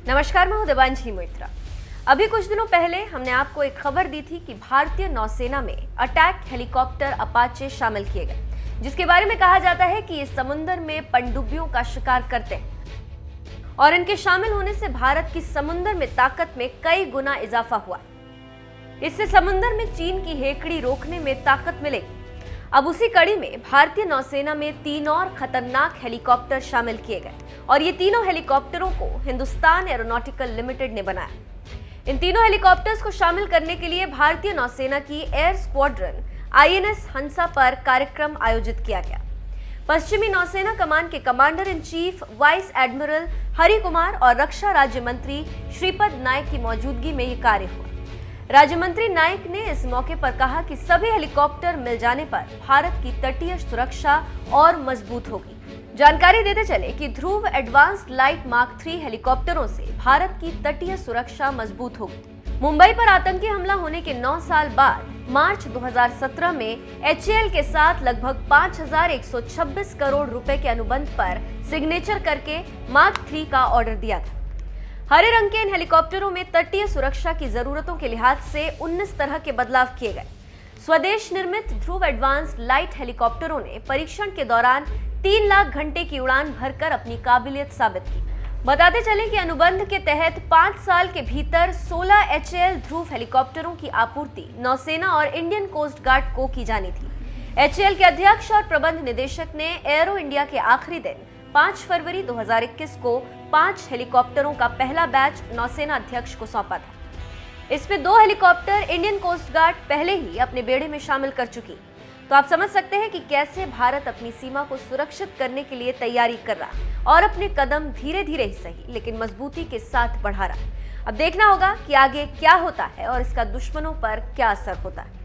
नमस्कार, मैं हूं देवांजलि मोइत्रा। अभी कुछ दिनों पहले हमने आपको एक खबर दी थी कि भारतीय नौसेना में अटैक हेलीकॉप्टर अपाचे शामिल किए गए, जिसके बारे में कहा जाता है कि ये समुद्र में पनडुब्बियों का शिकार करते हैं और इनके शामिल होने से भारत की समुद्र में ताकत में कई गुना इजाफा हुआ। इससे समुद्र में चीन की हेकड़ी रोकने में ताकत मिलेगी। अब उसी कड़ी में भारतीय नौसेना में 3 और खतरनाक हेलीकॉप्टर शामिल किए गए और ये तीनों हेलीकॉप्टरों को हिंदुस्तान एरोनॉटिकल लिमिटेड ने बनाया। इन तीनों हेलीकॉप्टर्स को शामिल करने के लिए भारतीय नौसेना की एयर स्क्वाड्रन INS हंसा पर कार्यक्रम आयोजित किया गया। पश्चिमी नौसेना कमान के commander in chief vice admiral Hari Kumar और रक्षा राज्य मंत्री श्रीपद नायक की मौजूदगी में ये कार्य हुआ। राज्य मंत्री नायक ने इस मौके पर कहा कि सभी हेलीकॉप्टर मिल जाने पर भारत की तटीय सुरक्षा और मजबूत होगी। जानकारी देते चले कि ध्रुव एडवांस्ड लाइट मार्क 3 हेलीकॉप्टरों से भारत की तटीय सुरक्षा मजबूत होगी। मुंबई पर आतंकी हमला होने के 9 साल बाद मार्च 2017 में HAL के साथ लगभग 5,126 करोड़ रुपए के अनुबंध पर सिग्नेचर करके मार्क 3 का ऑर्डर दिया था। हरे रंग के इन हेलीकॉप्टरों में तटीय सुरक्षा की जरूरतों के लिहाज से 19 तरह के बदलाव किए गए। स्वदेश निर्मित ध्रुव एडवांस्ड लाइट हेलीकॉप्टरों ने परीक्षण के दौरान 3 लाख घंटे की उड़ान भरकर अपनी काबिलियत साबित की। बताते चले कि अनुबंध के तहत 5 साल के भीतर 16 HAL ध्रुव हेलीकॉप्टरों की आपूर्ति नौसेना और इंडियन कोस्ट गार्ड को की जानी थी। HAL के अध्यक्ष और प्रबंध निदेशक ने एरो इंडिया के आखिरी दिन 5 फरवरी 2021 को 5 हेलीकॉप्टरों का पहला बैच नौसेना अध्यक्ष को सौंपा था। इसमें 2 हेलीकॉप्टर इंडियन कोस्ट गार्ड पहले ही अपने बेड़े में शामिल कर चुकी। तो आप समझ सकते हैं कि कैसे भारत अपनी सीमा को सुरक्षित करने के लिए तैयारी कर रहा और अपने कदम धीरे धीरे ही सही लेकिन मजबूती के साथ बढ़ा रहा। अब देखना होगा कि आगे क्या होता है और इसका दुश्मनों पर क्या असर होता है।